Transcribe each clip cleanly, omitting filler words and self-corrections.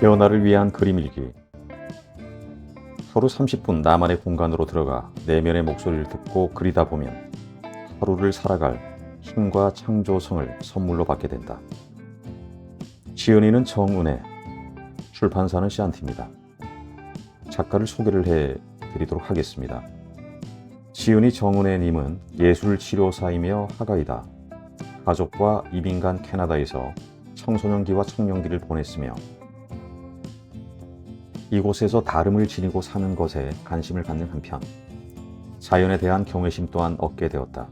태어나를 위한 그림 일기. 하루 30분 나만의 공간으로 들어가 내면의 목소리를 듣고 그리다 보면 하루를 살아갈 힘과 창조성을 선물로 받게 된다. 지은이는 정은혜, 출판사는 샨티입니다. 작가를 소개를 해 드리도록 하겠습니다. 지은이 정은혜님은 예술치료사이며 화가이다. 가족과 이민 간 캐나다에서 청소년기와 청년기를 보냈으며 이곳에서 다름을 지니고 사는 것에 관심을 갖는 한편 자연에 대한 경외심 또한 얻게 되었다.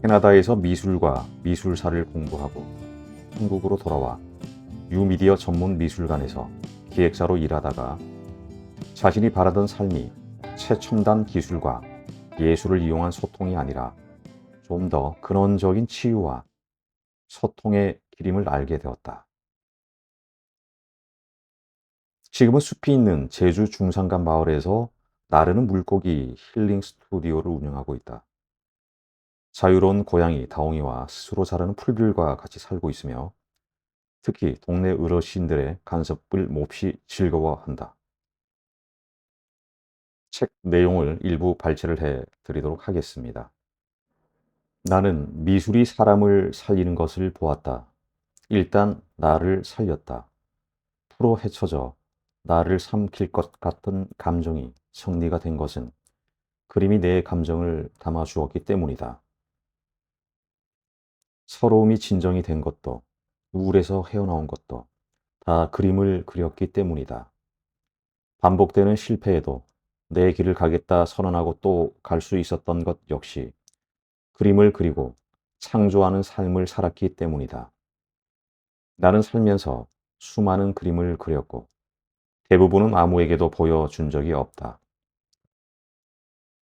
캐나다에서 미술과 미술사를 공부하고 한국으로 돌아와 뉴미디어 전문 미술관에서 기획사로 일하다가 자신이 바라던 삶이 최첨단 기술과 예술을 이용한 소통이 아니라 좀 더 근원적인 치유와 소통의 길임을 알게 되었다. 지금은 숲이 있는 제주 중산간 마을에서 나르는 물고기 힐링 스튜디오를 운영하고 있다. 자유로운 고양이 다옹이와 스스로 자라는 풀들과 같이 살고 있으며 특히 동네 어르신들의 간섭을 몹시 즐거워한다. 책 내용을 일부 발췌를 해 드리도록 하겠습니다. 나는 미술이 사람을 살리는 것을 보았다. 일단 나를 살렸다. 풀어 헤쳐져 나를 삼킬 것 같던 감정이 정리가 된 것은 그림이 내 감정을 담아 주었기 때문이다. 서러움이 진정이 된 것도 우울에서 헤어나온 것도 다 그림을 그렸기 때문이다. 반복되는 실패에도 내 길을 가겠다 선언하고 또 갈 수 있었던 것 역시 그림을 그리고 창조하는 삶을 살았기 때문이다. 나는 살면서 수많은 그림을 그렸고 대부분은 아무에게도 보여준 적이 없다.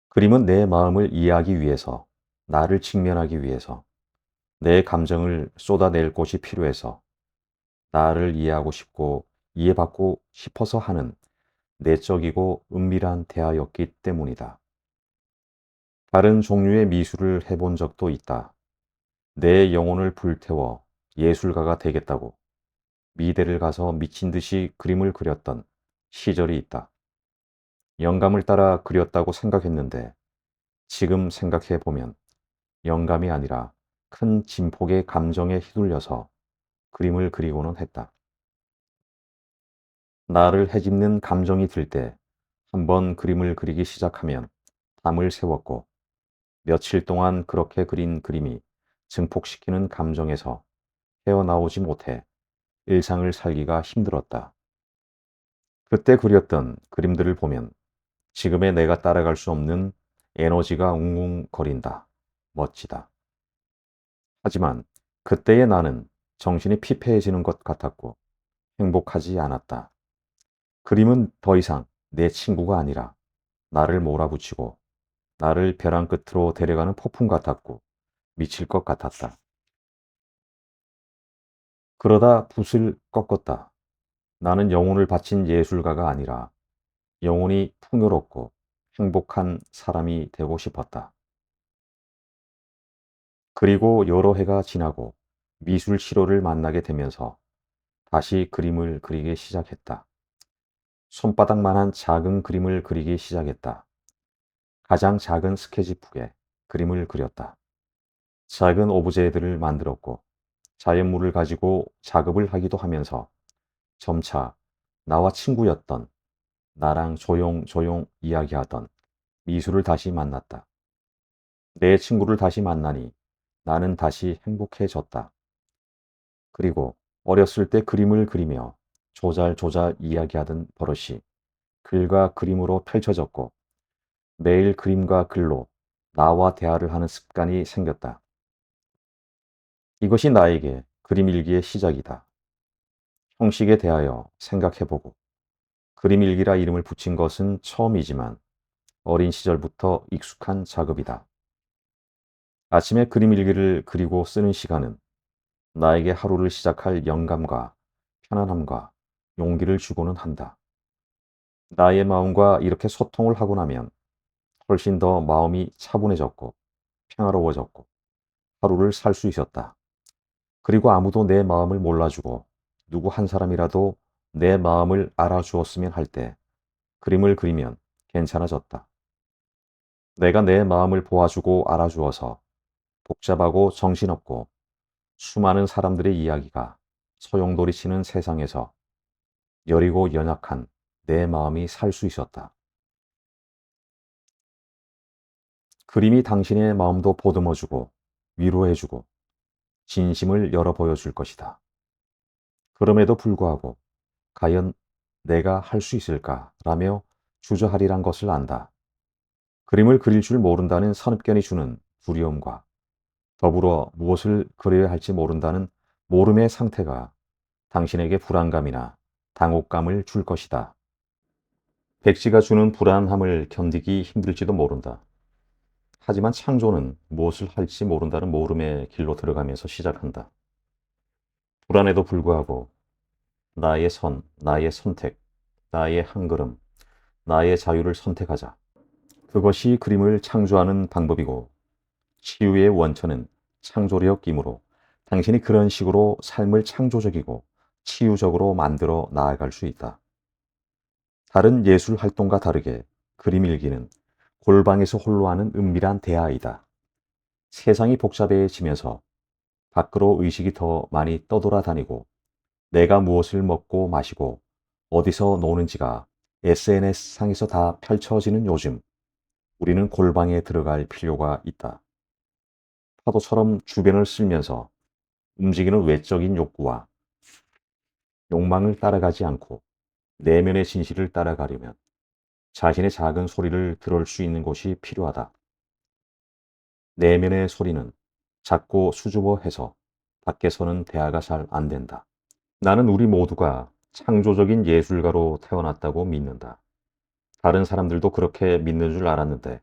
그림은 내 마음을 이해하기 위해서, 나를 직면하기 위해서, 내 감정을 쏟아낼 곳이 필요해서, 나를 이해하고 싶고 이해받고 싶어서 하는 내적이고 은밀한 대화였기 때문이다. 다른 종류의 미술을 해본 적도 있다. 내 영혼을 불태워 예술가가 되겠다고 미대를 가서 미친 듯이 그림을 그렸던 시절이 있다. 영감을 따라 그렸다고 생각했는데 지금 생각해 보면 영감이 아니라 큰 진폭의 감정에 휘둘려서 그림을 그리고는 했다. 나를 헤집는 감정이 들 때 한번 그림을 그리기 시작하면 담을 세웠고 며칠 동안 그렇게 그린 그림이 증폭시키는 감정에서 헤어나오지 못해 일상을 살기가 힘들었다. 그때 그렸던 그림들을 보면 지금의 내가 따라갈 수 없는 에너지가 웅웅거린다. 멋지다. 하지만 그때의 나는 정신이 피폐해지는 것 같았고 행복하지 않았다. 그림은 더 이상 내 친구가 아니라 나를 몰아붙이고 나를 벼랑 끝으로 데려가는 폭풍 같았고 미칠 것 같았다. 그러다 붓을 꺾었다. 나는 영혼을 바친 예술가가 아니라 영혼이 풍요롭고 행복한 사람이 되고 싶었다. 그리고 여러 해가 지나고 미술 시로를 만나게 되면서 다시 그림을 그리기 시작했다. 손바닥만한 작은 그림을 그리기 시작했다. 가장 작은 스케치북에 그림을 그렸다. 작은 오브제들을 만들었고 자연물을 가지고 작업을 하기도 하면서 점차 나와 친구였던 나랑 조용조용 이야기하던 미술을 다시 만났다. 내 친구를 다시 만나니 나는 다시 행복해졌다. 그리고 어렸을 때 그림을 그리며 조잘조잘 이야기하던 버릇이 글과 그림으로 펼쳐졌고 매일 그림과 글로 나와 대화를 하는 습관이 생겼다. 이것이 나에게 그림 일기의 시작이다. 형식에 대하여 생각해보고 그림 일기라 이름을 붙인 것은 처음이지만 어린 시절부터 익숙한 작업이다. 아침에 그림 일기를 그리고 쓰는 시간은 나에게 하루를 시작할 영감과 편안함과 용기를 주고는 한다. 나의 마음과 이렇게 소통을 하고 나면 훨씬 더 마음이 차분해졌고 평화로워졌고 하루를 살 수 있었다. 그리고 아무도 내 마음을 몰라주고 누구 한 사람이라도 내 마음을 알아주었으면 할 때 그림을 그리면 괜찮아졌다. 내가 내 마음을 보아주고 알아주어서 복잡하고 정신없고 수많은 사람들의 이야기가 소용돌이치는 세상에서 여리고 연약한 내 마음이 살 수 있었다. 그림이 당신의 마음도 보듬어주고 위로해주고 진심을 열어 보여줄 것이다. 그럼에도 불구하고 과연 내가 할 수 있을까? 라며 주저하리란 것을 안다. 그림을 그릴 줄 모른다는 선입견이 주는 두려움과 더불어 무엇을 그려야 할지 모른다는 모름의 상태가 당신에게 불안감이나 당혹감을 줄 것이다. 백지가 주는 불안함을 견디기 힘들지도 모른다. 하지만 창조는 무엇을 할지 모른다는 모름의 길로 들어가면서 시작한다. 불안에도 불구하고 나의 나의 선택, 나의 한 걸음, 나의 자유를 선택하자. 그것이 그림을 창조하는 방법이고 치유의 원천은 창조력이므로 당신이 그런 식으로 삶을 창조적이고 치유적으로 만들어 나아갈 수 있다. 다른 예술 활동과 다르게 그림 일기는 골방에서 홀로 하는 은밀한 대화이다. 세상이 복잡해지면서 밖으로 의식이 더 많이 떠돌아다니고 내가 무엇을 먹고 마시고 어디서 노는지가 SNS상에서 다 펼쳐지는 요즘, 우리는 골방에 들어갈 필요가 있다. 파도처럼 주변을 쓸면서 움직이는 외적인 욕구와 욕망을 따라가지 않고 내면의 진실을 따라가려면 자신의 작은 소리를 들을 수 있는 곳이 필요하다. 내면의 소리는 작고 수줍어해서 밖에서는 대화가 잘 안 된다. 나는 우리 모두가 창조적인 예술가로 태어났다고 믿는다. 다른 사람들도 그렇게 믿는 줄 알았는데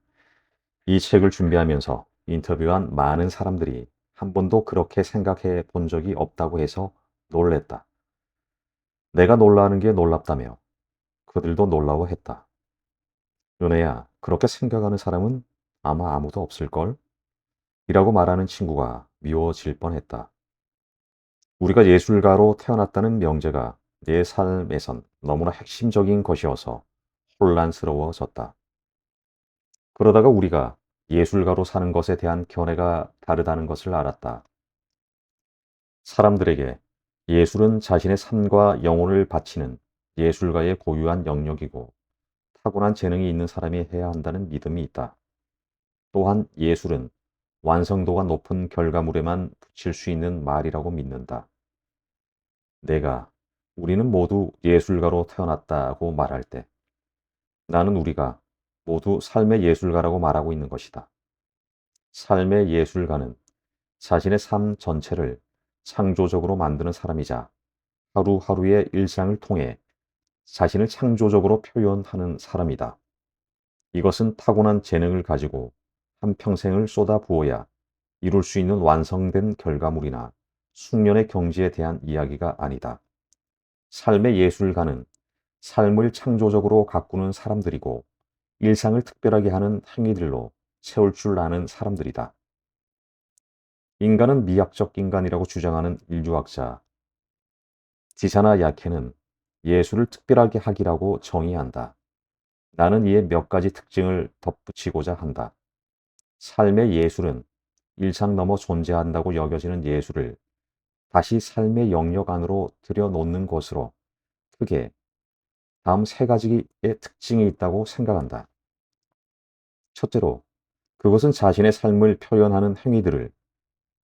이 책을 준비하면서 인터뷰한 많은 사람들이 한 번도 그렇게 생각해 본 적이 없다고 해서 놀랬다. 내가 놀라는 게 놀랍다며 그들도 놀라워했다. 연애야, 그렇게 생각하는 사람은 아마 아무도 없을걸? 이라고 말하는 친구가 미워질 뻔했다. 우리가 예술가로 태어났다는 명제가 내 삶에선 너무나 핵심적인 것이어서 혼란스러워졌다. 그러다가 우리가 예술가로 사는 것에 대한 견해가 다르다는 것을 알았다. 사람들에게 예술은 자신의 삶과 영혼을 바치는 예술가의 고유한 영역이고 타고난 재능이 있는 사람이 해야 한다는 믿음이 있다. 또한 예술은 완성도가 높은 결과물에만 붙일 수 있는 말이라고 믿는다. 내가 우리는 모두 예술가로 태어났다고 말할 때 나는 우리가 모두 삶의 예술가라고 말하고 있는 것이다. 삶의 예술가는 자신의 삶 전체를 창조적으로 만드는 사람이자 하루하루의 일상을 통해 자신을 창조적으로 표현하는 사람이다. 이것은 타고난 재능을 가지고 한평생을 쏟아부어야 이룰 수 있는 완성된 결과물이나 숙련의 경지에 대한 이야기가 아니다. 삶의 예술가는 삶을 창조적으로 가꾸는 사람들이고 일상을 특별하게 하는 행위들로 채울 줄 아는 사람들이다. 인간은 미학적 인간이라고 주장하는 인류학자 지사나 야케는 예술을 특별하게 하기라고 정의한다. 나는 이에 몇 가지 특징을 덧붙이고자 한다. 삶의 예술은 일상 넘어 존재한다고 여겨지는 예술을 다시 삶의 영역 안으로 들여놓는 것으로 크게 다음 세 가지의 특징이 있다고 생각한다. 첫째로, 그것은 자신의 삶을 표현하는 행위들을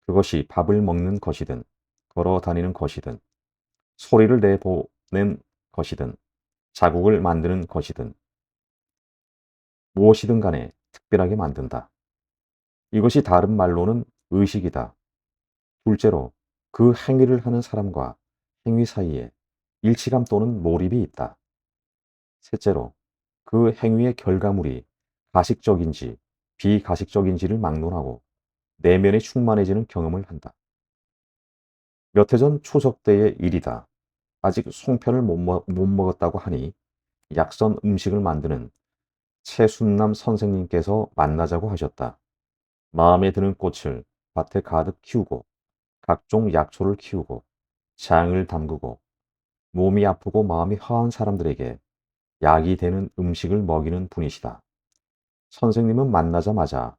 그것이 밥을 먹는 것이든 걸어 다니는 것이든 소리를 내보낸 것이든 자국을 만드는 것이든 무엇이든 간에 특별하게 만든다. 이것이 다른 말로는 의식이다. 둘째로, 그 행위를 하는 사람과 행위 사이에 일치감 또는 몰입이 있다. 셋째로, 그 행위의 결과물이 가식적인지 비가식적인지를 막론하고 내면이 충만해지는 경험을 한다. 몇 해 전 추석 때의 일이다. 아직 송편을 못 먹었다고 하니 약선 음식을 만드는 최순남 선생님께서 만나자고 하셨다. 마음에 드는 꽃을 밭에 가득 키우고 각종 약초를 키우고 장을 담그고 몸이 아프고 마음이 허한 사람들에게 약이 되는 음식을 먹이는 분이시다. 선생님은 만나자마자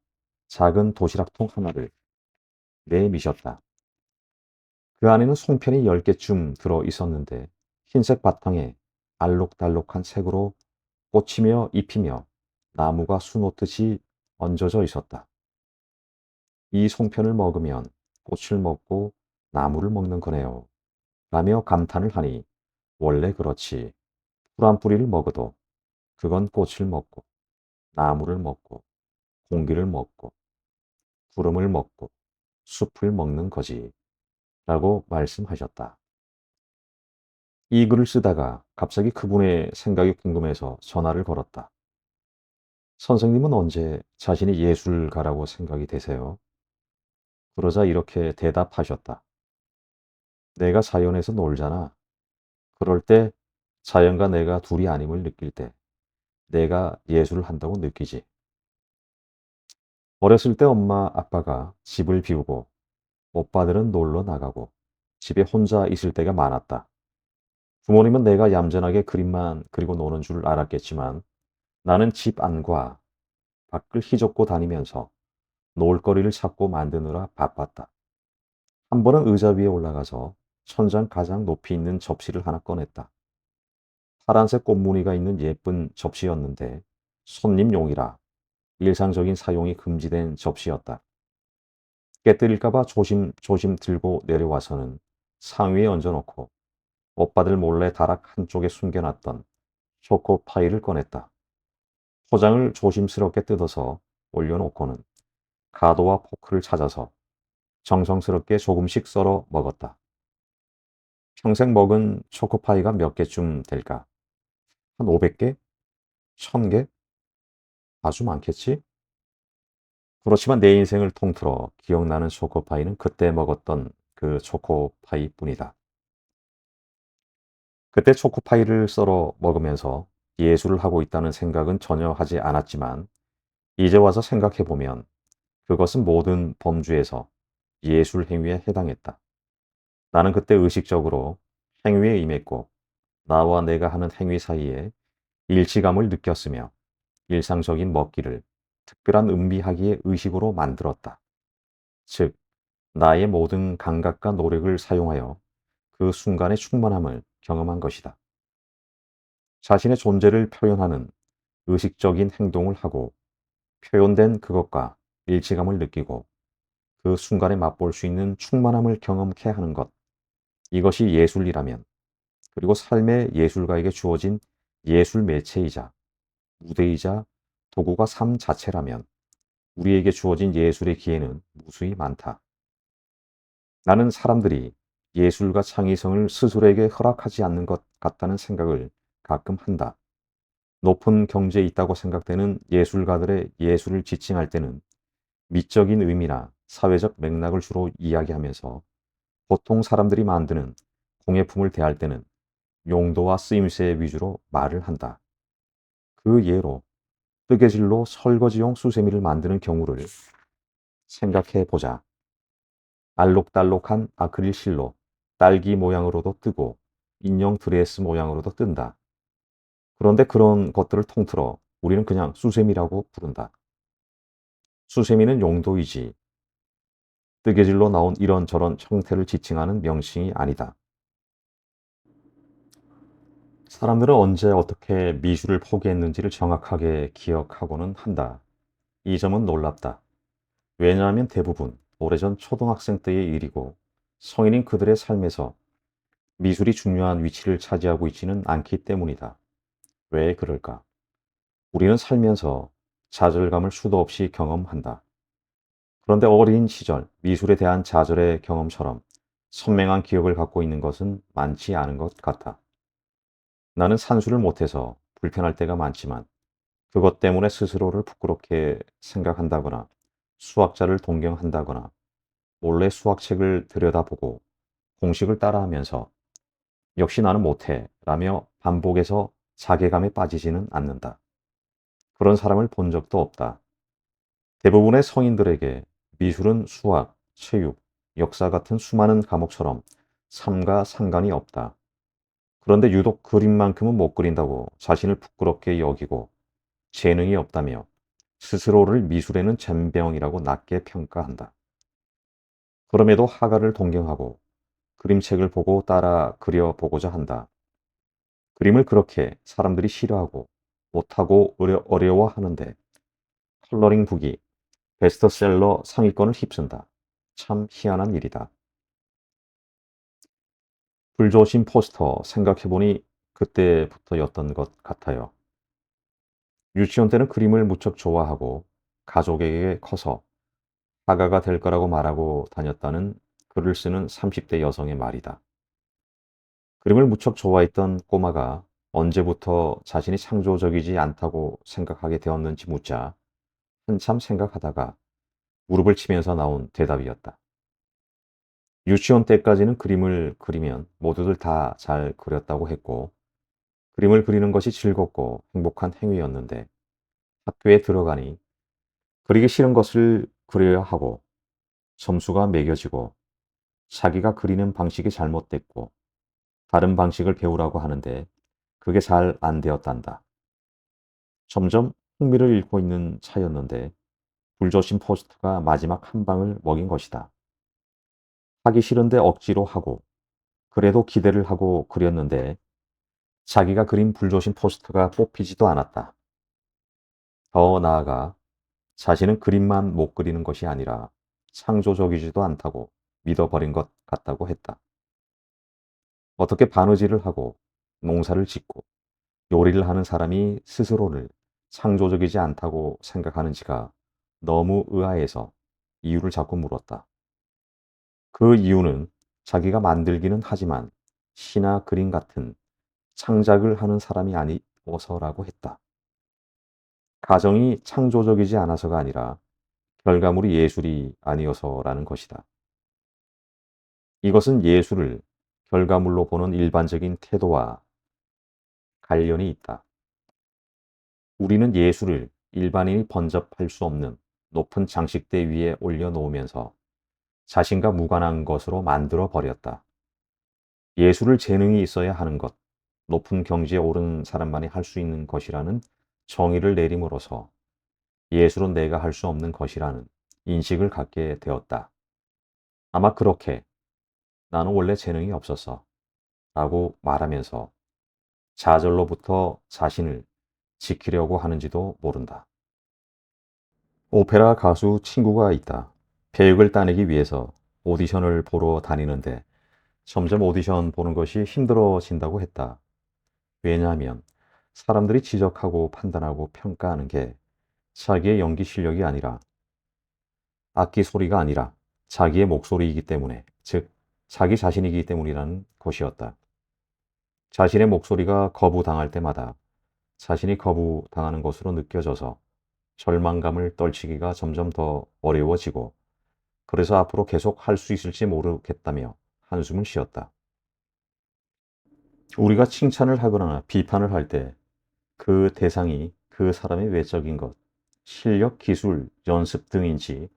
작은 도시락통 하나를 내미셨다. 그 안에는 송편이 10개쯤 들어 있었는데 흰색 바탕에 알록달록한 색으로 꽃이며 잎이며 나무가 수놓듯이 얹어져 있었다. 이 송편을 먹으면 꽃을 먹고 나무를 먹는 거네요. 라며 감탄을 하니 원래 그렇지. 풀 한 뿌리를 먹어도 그건 꽃을 먹고 나무를 먹고 공기를 먹고 구름을 먹고 숲을 먹는 거지. 라고 말씀하셨다. 이 글을 쓰다가 갑자기 그분의 생각이 궁금해서 전화를 걸었다. 선생님은 언제 자신이 예술가라고 생각이 되세요? 그러자 이렇게 대답하셨다. 내가 자연에서 놀잖아. 그럴 때 자연과 내가 둘이 아님을 느낄 때 내가 예술을 한다고 느끼지. 어렸을 때 엄마 아빠가 집을 비우고 오빠들은 놀러 나가고 집에 혼자 있을 때가 많았다. 부모님은 내가 얌전하게 그림만 그리고 노는 줄 알았겠지만 나는 집 안과 밖을 휘젓고 다니면서 놀거리를 찾고 만드느라 바빴다. 한 번은 의자 위에 올라가서 천장 가장 높이 있는 접시를 하나 꺼냈다. 파란색 꽃무늬가 있는 예쁜 접시였는데 손님용이라 일상적인 사용이 금지된 접시였다. 깨뜨릴까봐 조심조심 들고 내려와서는 상위에 얹어놓고 오빠들 몰래 다락 한쪽에 숨겨놨던 초코파이를 꺼냈다. 포장을 조심스럽게 뜯어서 올려놓고는 가도와 포크를 찾아서 정성스럽게 조금씩 썰어 먹었다. 평생 먹은 초코파이가 몇 개쯤 될까? 한 500개? 1000개? 아주 많겠지? 그렇지만 내 인생을 통틀어 기억나는 초코파이는 그때 먹었던 그 초코파이뿐이다. 그때 초코파이를 썰어 먹으면서 예술을 하고 있다는 생각은 전혀 하지 않았지만 이제 와서 생각해 보면 그것은 모든 범주에서 예술 행위에 해당했다. 나는 그때 의식적으로 행위에 임했고 나와 내가 하는 행위 사이에 일치감을 느꼈으며 일상적인 먹기를 특별한 음미하기의 의식으로 만들었다. 즉, 나의 모든 감각과 노력을 사용하여 그 순간의 충만함을 경험한 것이다. 자신의 존재를 표현하는 의식적인 행동을 하고 표현된 그것과 일치감을 느끼고 그 순간에 맛볼 수 있는 충만함을 경험케 하는 것. 이것이 예술이라면, 그리고 삶의 예술가에게 주어진 예술 매체이자 무대이자 도구가 삶 자체라면 우리에게 주어진 예술의 기회는 무수히 많다. 나는 사람들이 예술과 창의성을 스스로에게 허락하지 않는 것 같다는 생각을 가끔 한다. 높은 경지에 있다고 생각되는 예술가들의 예술을 지칭할 때는 미적인 의미나 사회적 맥락을 주로 이야기하면서 보통 사람들이 만드는 공예품을 대할 때는 용도와 쓰임새 위주로 말을 한다. 그 예로 뜨개질로 설거지용 수세미를 만드는 경우를 생각해 보자. 알록달록한 아크릴 실로 딸기 모양으로도 뜨고 인형 드레스 모양으로도 뜬다. 그런데 그런 것들을 통틀어 우리는 그냥 수세미라고 부른다. 수세미는 용도이지 뜨개질로 나온 이런저런 형태를 지칭하는 명칭이 아니다. 사람들은 언제 어떻게 미술을 포기했는지를 정확하게 기억하고는 한다. 이 점은 놀랍다. 왜냐하면 대부분 오래전 초등학생 때의 일이고 성인인 그들의 삶에서 미술이 중요한 위치를 차지하고 있지는 않기 때문이다. 왜 그럴까? 우리는 살면서 좌절감을 수도 없이 경험한다. 그런데 어린 시절 미술에 대한 좌절의 경험처럼 선명한 기억을 갖고 있는 것은 많지 않은 것 같아. 나는 산수를 못해서 불편할 때가 많지만 그것 때문에 스스로를 부끄럽게 생각한다거나 수학자를 동경한다거나 몰래 수학책을 들여다보고 공식을 따라하면서 역시 나는 못해 라며 반복해서 자괴감에 빠지지는 않는다. 그런 사람을 본 적도 없다. 대부분의 성인들에게 미술은 수학, 체육, 역사 같은 수많은 과목처럼 삶과 상관이 없다. 그런데 유독 그림만큼은 못 그린다고 자신을 부끄럽게 여기고 재능이 없다며 스스로를 미술에는 젬병이라고 낮게 평가한다. 그럼에도 화가를 동경하고 그림책을 보고 따라 그려보고자 한다. 그림을 그렇게 사람들이 싫어하고 못하고 어려워하는데 컬러링 북이 베스트셀러 상위권을 휩쓴다. 참 희한한 일이다. 불조심 포스터 생각해보니 그때부터였던 것 같아요. 유치원 때는 그림을 무척 좋아하고 가족에게 커서 화가가 될 거라고 말하고 다녔다는 글을 쓰는 30대 여성의 말이다. 그림을 무척 좋아했던 꼬마가 언제부터 자신이 창조적이지 않다고 생각하게 되었는지 묻자 한참 생각하다가 무릎을 치면서 나온 대답이었다. 유치원 때까지는 그림을 그리면 모두들 다 잘 그렸다고 했고 그림을 그리는 것이 즐겁고 행복한 행위였는데 학교에 들어가니 그리기 싫은 것을 그려야 하고 점수가 매겨지고 자기가 그리는 방식이 잘못됐고 다른 방식을 배우라고 하는데 그게 잘 안 되었단다. 점점 흥미를 잃고 있는 차였는데 불조심 포스트가 마지막 한 방을 먹인 것이다. 하기 싫은데 억지로 하고 그래도 기대를 하고 그렸는데 자기가 그린 불조심 포스터가 뽑히지도 않았다. 더 나아가 자신은 그림만 못 그리는 것이 아니라 창조적이지도 않다고 믿어버린 것 같다고 했다. 어떻게 바느질을 하고 농사를 짓고 요리를 하는 사람이 스스로를 창조적이지 않다고 생각하는지가 너무 의아해서 이유를 자꾸 물었다. 그 이유는 자기가 만들기는 하지만 시나 그림 같은 창작을 하는 사람이 아니어서라고 했다. 가정이 창조적이지 않아서가 아니라 결과물이 예술이 아니어서라는 것이다. 이것은 예술을 결과물로 보는 일반적인 태도와 관련이 있다. 우리는 예술을 일반인이 번접할 수 없는 높은 장식대 위에 올려놓으면서 자신과 무관한 것으로 만들어 버렸다. 예술을 재능이 있어야 하는 것, 높은 경지에 오른 사람만이 할 수 있는 것이라는 정의를 내림으로써 예술은 내가 할 수 없는 것이라는 인식을 갖게 되었다. 아마 그렇게 나는 원래 재능이 없었어 라고 말하면서 좌절로부터 자신을 지키려고 하는지도 모른다. 오페라 가수 친구가 있다. 배역을 따내기 위해서 오디션을 보러 다니는데 점점 오디션 보는 것이 힘들어진다고 했다. 왜냐하면 사람들이 지적하고 판단하고 평가하는 게 자기의 연기 실력이 아니라 악기 소리가 아니라 자기의 목소리이기 때문에, 즉 자기 자신이기 때문이라는 것이었다. 자신의 목소리가 거부당할 때마다 자신이 거부당하는 것으로 느껴져서 절망감을 떨치기가 점점 더 어려워지고 그래서 앞으로 계속 할 수 있을지 모르겠다며 한숨을 쉬었다. 우리가 칭찬을 하거나 비판을 할 때 그 대상이 그 사람의 외적인 것, 실력, 기술, 연습 등인지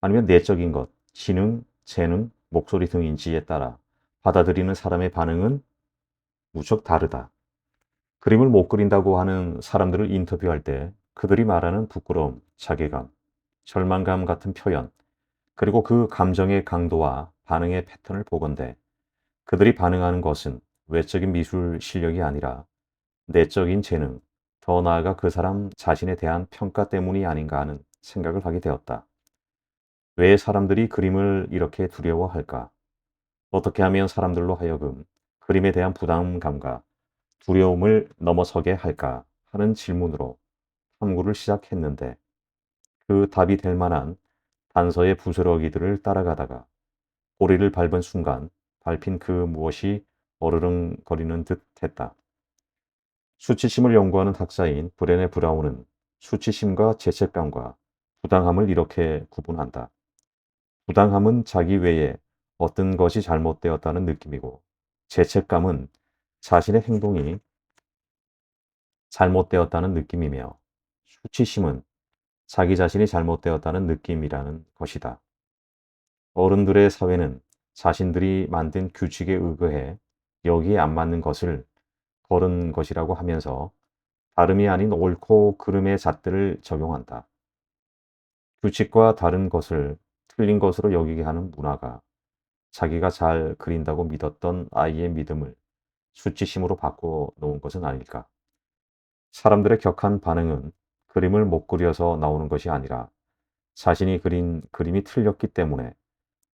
아니면 내적인 것, 지능, 재능, 목소리 등인지에 따라 받아들이는 사람의 반응은 무척 다르다. 그림을 못 그린다고 하는 사람들을 인터뷰할 때 그들이 말하는 부끄러움, 자괴감, 절망감 같은 표현, 그리고 그 감정의 강도와 반응의 패턴을 보건대 그들이 반응하는 것은 외적인 미술 실력이 아니라 내적인 재능, 더 나아가 그 사람 자신에 대한 평가 때문이 아닌가 하는 생각을 하게 되었다. 왜 사람들이 그림을 이렇게 두려워할까? 어떻게 하면 사람들로 하여금 그림에 대한 부담감과 두려움을 넘어서게 할까 하는 질문으로 탐구를 시작했는데 그 답이 될 만한 단서의 부스러기들을 따라가다가 꼬리를 밟은 순간 밟힌 그 무엇이 어르렁거리는 듯 했다. 수치심을 연구하는 학자인 브레네 브라운은 수치심과 죄책감과 부당함을 이렇게 구분한다. 부당함은 자기 외에 어떤 것이 잘못되었다는 느낌이고, 죄책감은 자신의 행동이 잘못되었다는 느낌이며, 수치심은 자기 자신이 잘못되었다는 느낌이라는 것이다. 어른들의 사회는 자신들이 만든 규칙에 의거해 여기에 안 맞는 것을 거른 것이라고 하면서 다름이 아닌 옳고 그름의 잣들을 적용한다. 규칙과 다른 것을 틀린 것으로 여기게 하는 문화가 자기가 잘 그린다고 믿었던 아이의 믿음을 수치심으로 바꿔 놓은 것은 아닐까. 사람들의 격한 반응은 그림을 못 그려서 나오는 것이 아니라 자신이 그린 그림이 틀렸기 때문에,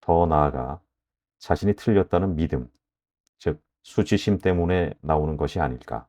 더 나아가 자신이 틀렸다는 믿음, 즉 수치심 때문에 나오는 것이 아닐까.